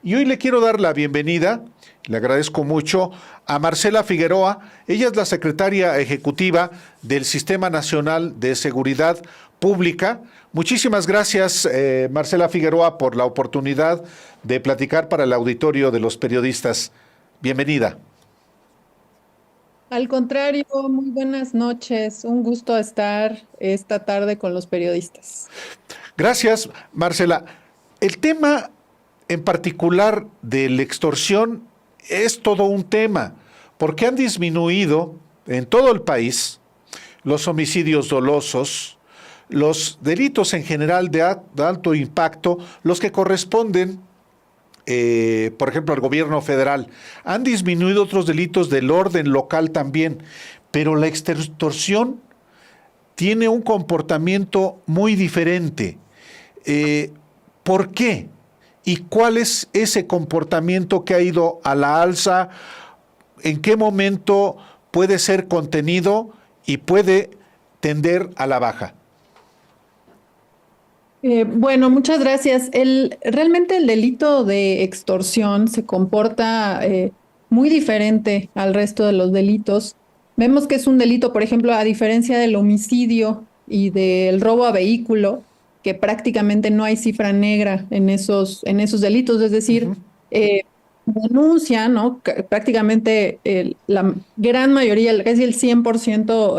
Y hoy le quiero dar la bienvenida, le agradezco mucho, a Marcela Figueroa. Ella es la secretaria ejecutiva del Sistema Nacional de Seguridad Pública. Muchísimas gracias, Marcela Figueroa, por la oportunidad de platicar para el auditorio de los periodistas. Bienvenida. Al contrario, muy buenas noches. Un gusto estar esta tarde con los periodistas. Gracias, Marcela. El tema en particular de la extorsión es todo un tema, porque han disminuido en todo el país los homicidios dolosos, los delitos en general de alto impacto, los que corresponden, por ejemplo, al gobierno federal. Han disminuido otros delitos del orden local también, pero la extorsión tiene un comportamiento muy diferente. ¿Por qué? ¿Y cuál es ese comportamiento que ha ido a la alza? ¿En qué momento puede ser contenido y puede tender a la baja? Bueno, muchas gracias. Realmente el delito de extorsión se comporta muy diferente al resto de los delitos. Vemos que es un delito, por ejemplo, a diferencia del homicidio y del robo a vehículo, que prácticamente no hay cifra negra en esos delitos, es decir, Ujú. eh, denuncia, ¿no? Prácticamente la gran mayoría, casi el 100%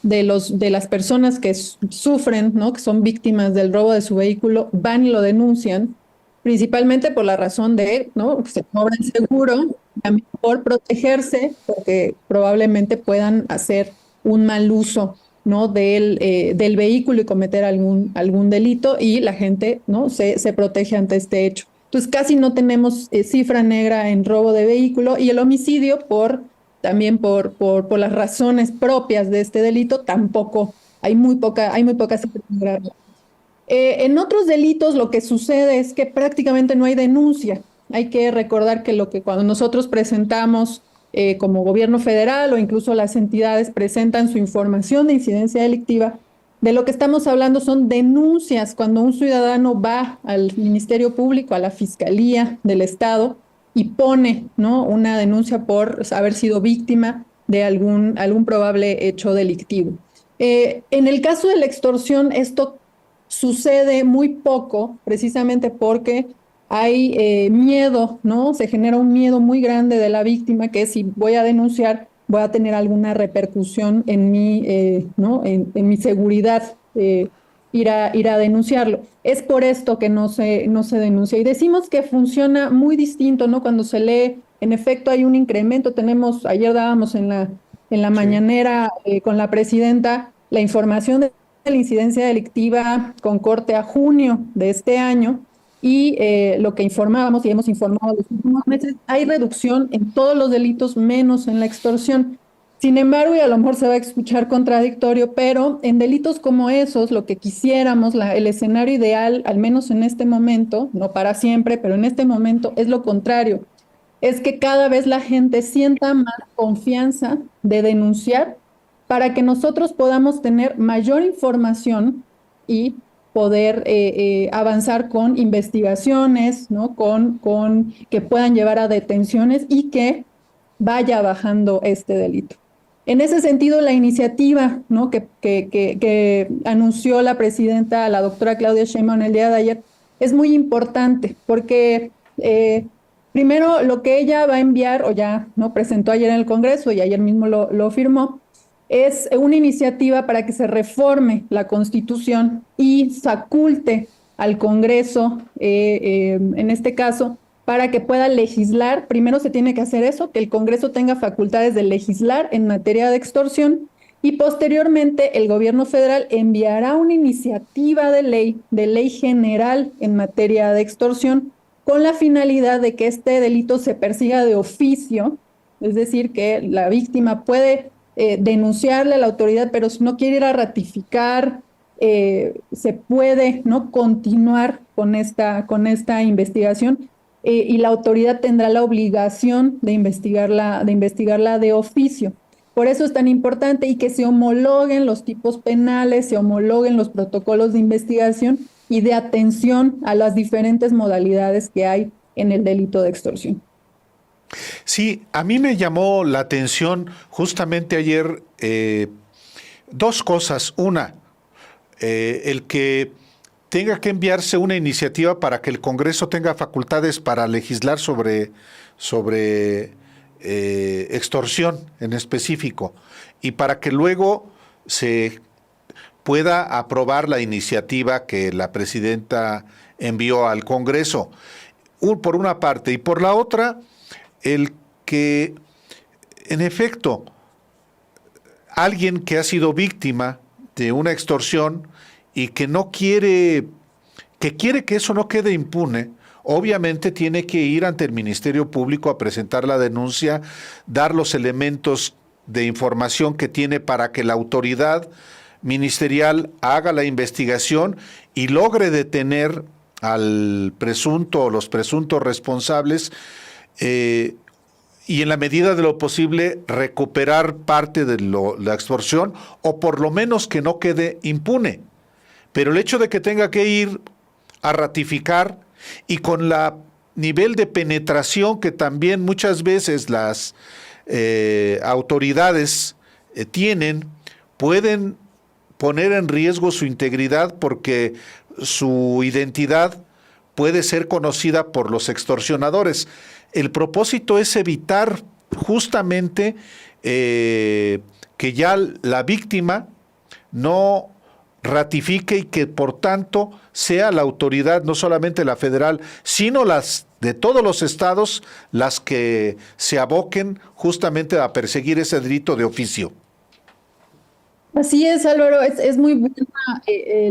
de las personas que sufren, ¿no? Que son víctimas del robo de su vehículo, van y lo denuncian, principalmente por la razón de, ¿no? Que se cobra el seguro, también por protegerse, porque probablemente puedan hacer un mal uso, ¿no? Del vehículo y cometer algún delito, y la gente, ¿no? Se protege ante este hecho. Entonces casi no tenemos cifra negra en robo de vehículo, y el homicidio también por las razones propias de este delito, tampoco hay muy poca cifra negra. En otros delitos lo que sucede es que prácticamente no hay denuncia. Hay que recordar que lo que cuando nosotros presentamos como gobierno federal o incluso las entidades presentan su información de incidencia delictiva, de lo que estamos hablando son denuncias cuando un ciudadano va al Ministerio Público, a la Fiscalía del Estado y pone, ¿no? Una denuncia por haber sido víctima de algún probable hecho delictivo. En el caso de la extorsión, esto sucede muy poco, precisamente porque hay miedo, ¿no? Se genera un miedo muy grande de la víctima, que si voy a denunciar, voy a tener alguna repercusión en mi, ¿no? En mi seguridad, ir a denunciarlo. Es por esto que no se denuncia. Y decimos que funciona muy distinto, ¿no? Cuando se lee, en efecto, hay un incremento. Ayer dábamos en la Sí. mañanera con la presidenta la información de la incidencia delictiva con corte a junio de este año, y lo que informábamos y hemos informado los últimos meses, hay reducción en todos los delitos menos en la extorsión. Sin embargo, y a lo mejor se va a escuchar contradictorio, pero en delitos como esos, lo que quisiéramos, el escenario ideal, al menos en este momento, no para siempre, pero en este momento, es lo contrario. Es que cada vez la gente sienta más confianza de denunciar para que nosotros podamos tener mayor información y poder avanzar con investigaciones, ¿no? Con que puedan llevar a detenciones y que vaya bajando este delito. En ese sentido, la iniciativa, ¿no? Que anunció la presidenta, la doctora Claudia Sheinbaum, el día de ayer, es muy importante porque primero lo que ella va a enviar, o ya no presentó ayer en el Congreso y ayer mismo lo firmó, es una iniciativa para que se reforme la Constitución y faculte al Congreso, en este caso, para que pueda legislar. Primero se tiene que hacer eso, que el Congreso tenga facultades de legislar en materia de extorsión, y posteriormente el gobierno federal enviará una iniciativa de ley general en materia de extorsión, con la finalidad de que este delito se persiga de oficio, es decir, que la víctima puede denunciarle a la autoridad, pero si no quiere ir a ratificar, se puede, ¿no? Continuar con esta investigación, y la autoridad tendrá la obligación de investigarla de oficio. Por eso es tan importante, y que se homologuen los tipos penales, se homologuen los protocolos de investigación y de atención a las diferentes modalidades que hay en el delito de extorsión. Sí, a mí me llamó la atención justamente ayer dos cosas. Una, el que tenga que enviarse una iniciativa para que el Congreso tenga facultades para legislar sobre extorsión en específico y para que luego se pueda aprobar la iniciativa que la presidenta envió al Congreso, por una parte, y por la otra, el que, en efecto, alguien que ha sido víctima de una extorsión y que no quiere, que quiere que eso no quede impune, obviamente tiene que ir ante el Ministerio Público a presentar la denuncia, dar los elementos de información que tiene para que la autoridad ministerial haga la investigación y logre detener al presunto o los presuntos responsables, y en la medida de lo posible recuperar parte de la extorsión o por lo menos que no quede impune. Pero el hecho de que tenga que ir a ratificar y con la nivel de penetración que también muchas veces las autoridades tienen, pueden poner en riesgo su integridad porque su identidad puede ser conocida por los extorsionadores. El propósito es evitar justamente que ya la víctima no ratifique y que por tanto sea la autoridad, no solamente la federal, sino las de todos los estados, las que se aboquen justamente a perseguir ese delito de oficio. Así es, Álvaro, es muy buena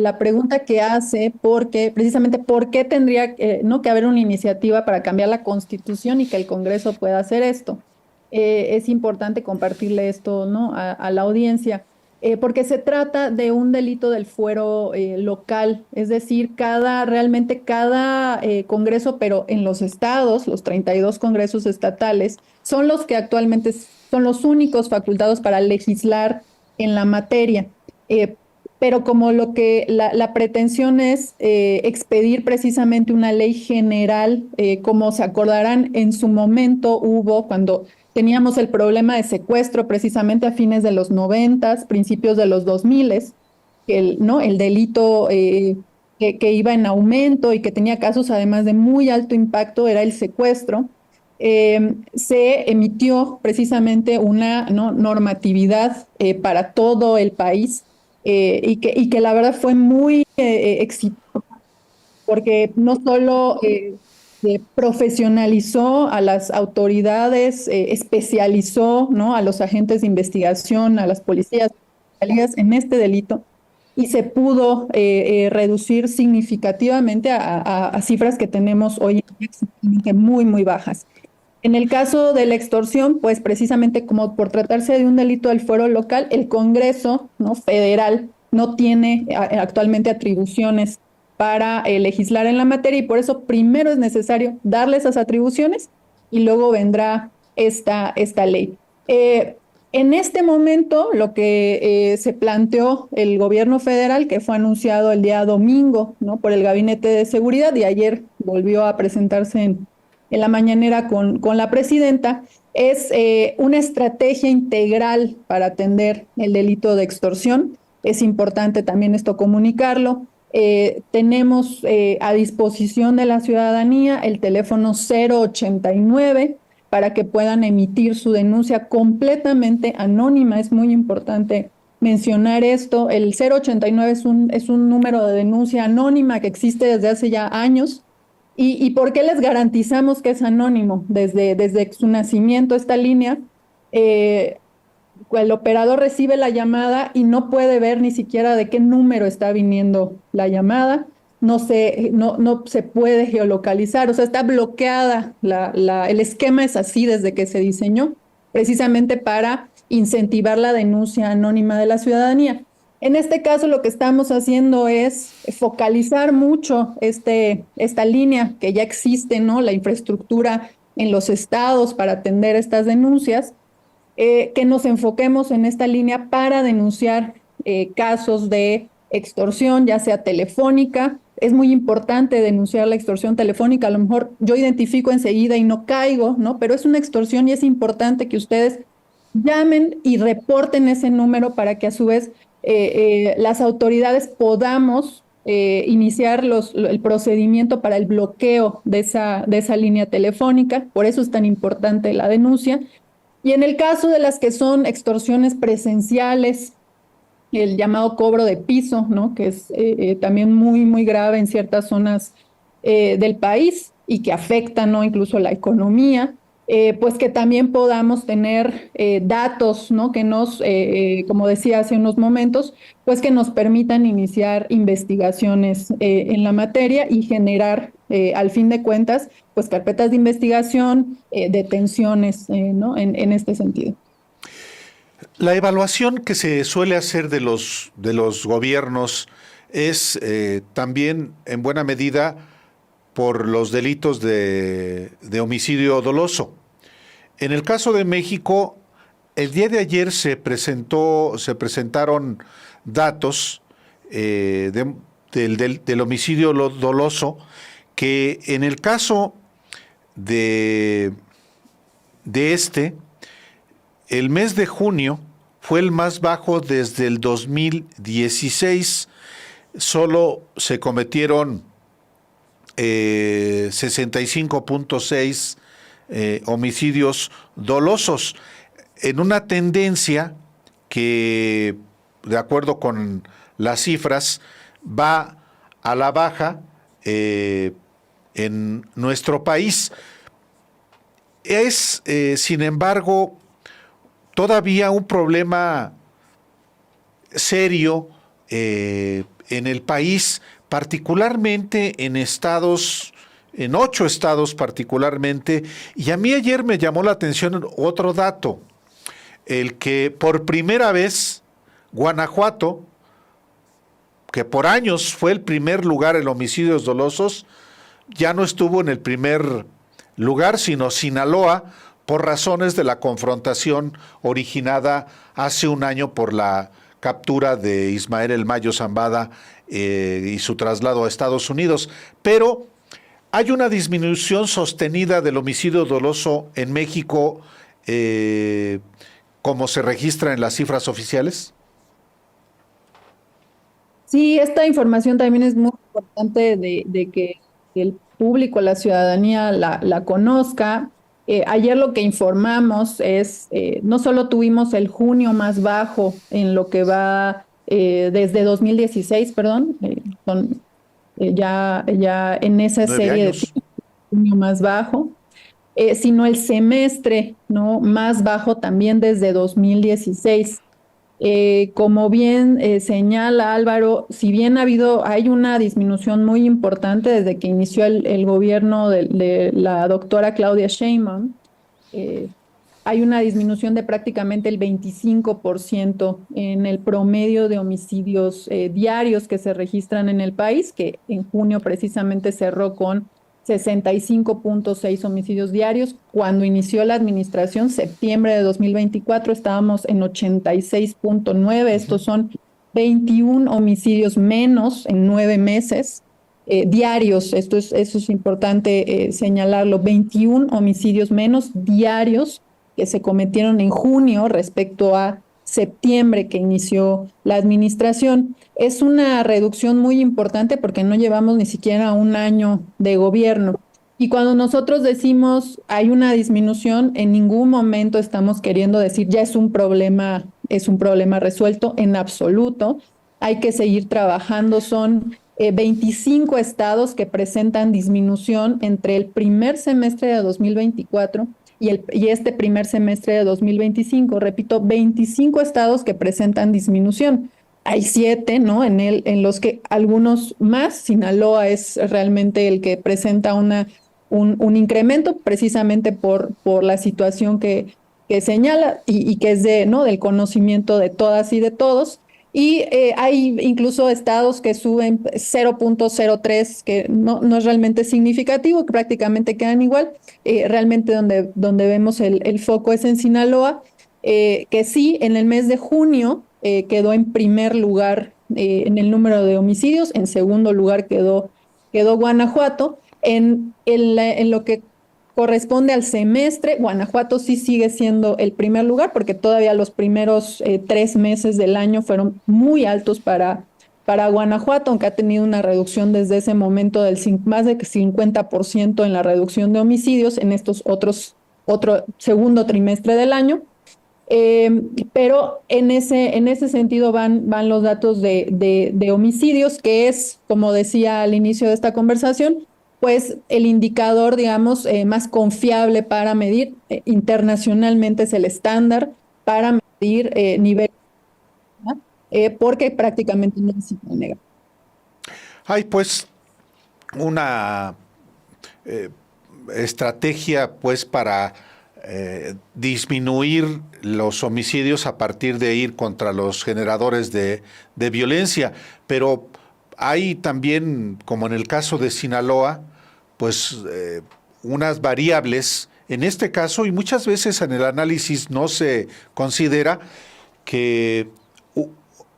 la pregunta que hace, porque precisamente por qué tendría no que haber una iniciativa para cambiar la Constitución y que el Congreso pueda hacer esto. Es importante compartirle esto, ¿no? a la audiencia, porque se trata de un delito del fuero local, es decir, realmente cada Congreso, pero en los estados, los 32 congresos estatales, son los que actualmente son los únicos facultados para legislar en la materia. Pero como la pretensión es expedir precisamente una ley general, como se acordarán, en su momento hubo cuando teníamos el problema de secuestro precisamente a fines de los 90, principios de los 2000, ¿no? El delito que iba en aumento y que tenía casos además de muy alto impacto era el secuestro. Se emitió precisamente una, ¿no?, normatividad para todo el país, y que la verdad fue muy exitosa porque no solo profesionalizó a las autoridades, especializó, ¿no?, a los agentes de investigación, a las policías en este delito, y se pudo reducir significativamente a cifras que tenemos hoy en día muy, muy bajas. En el caso de la extorsión, pues precisamente como por tratarse de un delito del fuero local, el Congreso, ¿no?, federal no tiene actualmente atribuciones para legislar en la materia, y por eso primero es necesario darle esas atribuciones y luego vendrá esta ley. En este momento, lo que se planteó el gobierno federal, que fue anunciado el día domingo, ¿no?, por el Gabinete de Seguridad, y ayer volvió a presentarse en la mañanera con la presidenta, es una estrategia integral para atender el delito de extorsión. Es importante también esto comunicarlo. Tenemos a disposición de la ciudadanía el teléfono 089 para que puedan emitir su denuncia completamente anónima. Es muy importante mencionar esto. El 089 es un número de denuncia anónima que existe desde hace ya años. ¿Y por qué les garantizamos que es anónimo? Desde su nacimiento, esta línea, el operador recibe la llamada y no puede ver ni siquiera de qué número está viniendo la llamada, no se puede geolocalizar, o sea, está bloqueada, el esquema es así desde que se diseñó, precisamente para incentivar la denuncia anónima de la ciudadanía. En este caso, lo que estamos haciendo es focalizar mucho esta línea que ya existe, ¿no?, la infraestructura en los estados para atender estas denuncias, que nos enfoquemos en esta línea para denunciar casos de extorsión, ya sea telefónica es muy importante denunciar la extorsión telefónica. A lo mejor yo identifico enseguida y no caigo, ¿no? Pero es una extorsión y es importante que ustedes llamen y reporten ese número para que a su vez las autoridades podamos iniciar el procedimiento para el bloqueo de esa línea telefónica. Por eso es tan importante la denuncia. Y en el caso de las que son extorsiones presenciales, el llamado cobro de piso, ¿no? Que es también muy, muy grave en ciertas zonas del país y que afecta, ¿no? Incluso la economía, pues que también podamos tener datos, ¿no? Que nos, como decía hace unos momentos, pues que nos permitan iniciar investigaciones en la materia y generar, al fin de cuentas, pues carpetas de investigación, detenciones, ¿no? En este sentido. La evaluación que se suele hacer de los gobiernos es también en buena medida por los delitos de homicidio doloso. En el caso de México, el día de ayer se presentaron datos del homicidio doloso, que en el caso de el mes de junio fue el más bajo desde el 2016. Solo se cometieron 65.6 homicidios dolosos, en una tendencia que, de acuerdo con las cifras, va a la baja en nuestro país. Es, sin embargo, todavía un problema serio en el país, particularmente en 8 estados particularmente, y a mí ayer me llamó la atención otro dato, el que por primera vez Guanajuato, que por años fue el primer lugar en homicidios dolosos, ya no estuvo en el primer lugar, sino Sinaloa, por razones de la confrontación originada hace un año por la captura de Ismael El Mayo Zambada y su traslado a Estados Unidos. Pero hay una disminución sostenida del homicidio doloso en México, como se registra en las cifras oficiales. Sí, esta información también es muy importante de que el público, la ciudadanía la conozca. Ayer lo que informamos es, no solo tuvimos el junio más bajo en lo que va desde 2016, perdón, ya en esa 9 serie de años. junio más bajo, sino el semestre, ¿no? Más bajo también desde 2016. Como bien señala Álvaro, si bien hay una disminución muy importante desde que inició el gobierno de la doctora Claudia Sheinbaum, hay una disminución de prácticamente el 25% en el promedio de homicidios diarios que se registran en el país, que en junio precisamente cerró con 65.6 homicidios diarios. Cuando inició la administración, septiembre de 2024, estábamos en 86.9. Estos son 21 homicidios menos en 9 meses diarios. Eso es importante señalarlo. 21 homicidios menos diarios que se cometieron en junio respecto a septiembre que inició la administración. Es una reducción muy importante porque no llevamos ni siquiera un año de gobierno. Y cuando nosotros decimos hay una disminución, en ningún momento estamos queriendo decir ya es un problema resuelto, en absoluto. Hay que seguir trabajando. Son 25 estados que presentan disminución entre el primer semestre de 2024 y este primer semestre de 2025, repito, 25 estados que presentan disminución. Hay 7, ¿no? En los que algunos más, Sinaloa es realmente el que presenta un incremento precisamente por la situación que señala y que es ¿no? del conocimiento de todas y de todos. Y hay incluso estados que suben 0.03, que no es realmente significativo, que prácticamente quedan igual. Realmente donde vemos el foco es en Sinaloa, que sí, en el mes de junio quedó en primer lugar en el número de homicidios. En segundo lugar quedó Guanajuato. En lo que corresponde al semestre, Guanajuato sí sigue siendo el primer lugar porque todavía los primeros 3 meses del año fueron muy altos para Guanajuato, aunque ha tenido una reducción desde ese momento del más de 50% en la reducción de homicidios en estos otro segundo trimestre del año. Pero en ese sentido van los datos de homicidios, que es, como decía al inicio de esta conversación, pues el indicador, digamos, más confiable para medir. Internacionalmente es el estándar para medir nivel, ¿no? Porque prácticamente no se puede negar. Hay pues una estrategia pues para disminuir los homicidios a partir de ir contra los generadores de violencia, pero hay también, como en el caso de Sinaloa, pues unas variables, en este caso, y muchas veces en el análisis no se considera que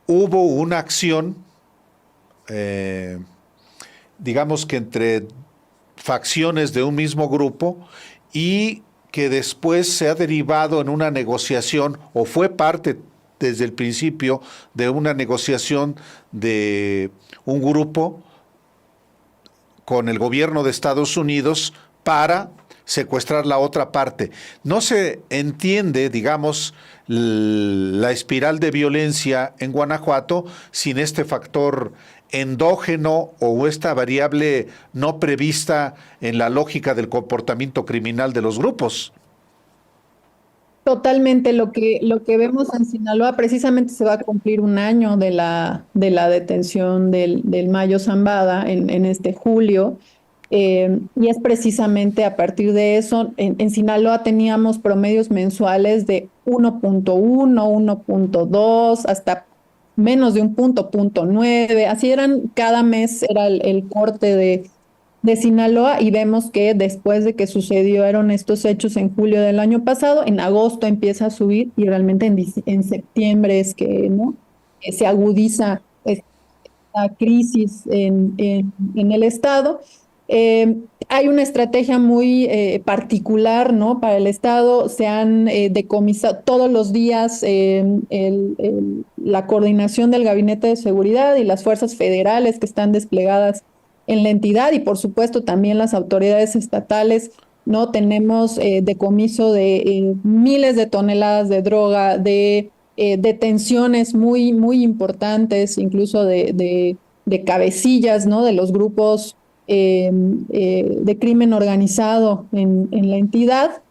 hubo una acción, digamos que entre facciones de un mismo grupo y que después se ha derivado en una negociación o fue parte desde el principio de una negociación de un grupo con el gobierno de Estados Unidos para secuestrar la otra parte. No se entiende, digamos, la espiral de violencia en Guanajuato sin este factor endógeno o esta variable no prevista en la lógica del comportamiento criminal de los grupos. Totalmente, lo que vemos en Sinaloa, precisamente se va a cumplir un año de la detención del Mayo Zambada en este julio, y es precisamente a partir de eso. En Sinaloa teníamos promedios mensuales de 1.1, 1.2, hasta menos de un punto 9, así eran, cada mes era el corte de Sinaloa, y vemos que después de que sucedieron estos hechos en julio del año pasado, en agosto empieza a subir y realmente en septiembre es que, ¿no?, se agudiza esta crisis en el estado. Hay una estrategia muy particular, ¿no?, para el estado. Se han decomisado todos los días la coordinación del Gabinete de Seguridad y las fuerzas federales que están desplegadas en la entidad, y por supuesto también las autoridades estatales, ¿no? Tenemos decomiso de miles de toneladas de droga, de detenciones muy, muy importantes, incluso de cabecillas, ¿no?, de los grupos de crimen organizado en la entidad,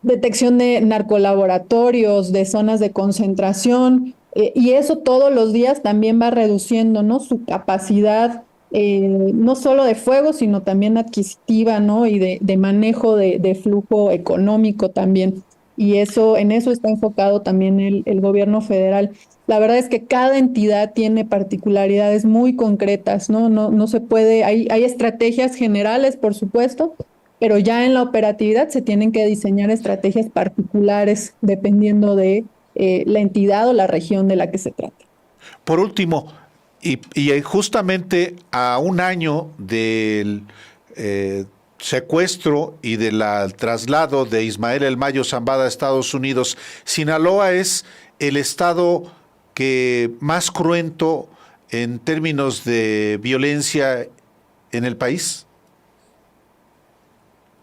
detección de narcolaboratorios, de zonas de concentración, y eso todos los días también va reduciendo, ¿no?, su capacidad, no solo de fuego, sino también adquisitiva, ¿no?, y de manejo de flujo económico también. Y en eso está enfocado también el gobierno federal. La verdad es que cada entidad tiene particularidades muy concretas, ¿no? No se puede, hay estrategias generales, por supuesto, pero ya en la operatividad se tienen que diseñar estrategias particulares dependiendo de la entidad o la región de la que se trate. Por último, y justamente a un año del secuestro y del traslado de Ismael El Mayo Zambada a Estados Unidos, Sinaloa es el estado que más cruento en términos de violencia en el país.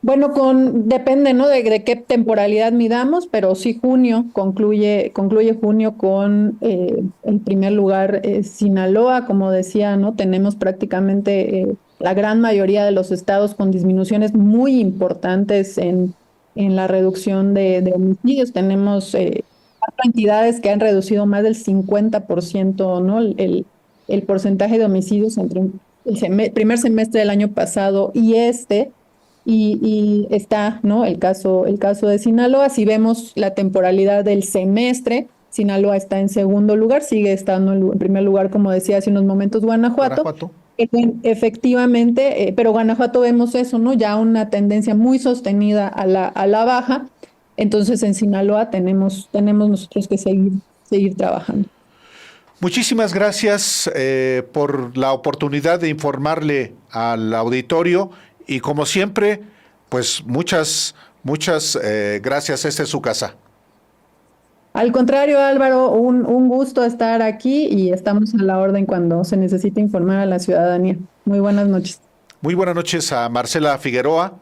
Bueno, depende, ¿no?, de qué temporalidad midamos, pero sí junio, concluye junio con en primer lugar Sinaloa. Como decía, ¿no?, tenemos prácticamente la gran mayoría de los estados con disminuciones muy importantes en la reducción de homicidios. Tenemos 4 entidades que han reducido más del 50%, ¿no?, el porcentaje de homicidios entre el primer semestre del año pasado y y está, ¿no?, el caso de Sinaloa. Si vemos la temporalidad del semestre, Sinaloa está en segundo lugar, sigue estando en primer lugar, como decía hace unos momentos, Guanajuato. Efectivamente, pero Guanajuato vemos eso, ¿no?, ya una tendencia muy sostenida a la baja. Entonces en Sinaloa tenemos nosotros que seguir trabajando. Muchísimas gracias por la oportunidad de informarle al auditorio y como siempre, pues muchas gracias. Esta es su casa. Al contrario, Álvaro, un gusto estar aquí y estamos a la orden cuando se necesite informar a la ciudadanía. Muy buenas noches. Muy buenas noches a Marcela Figueroa.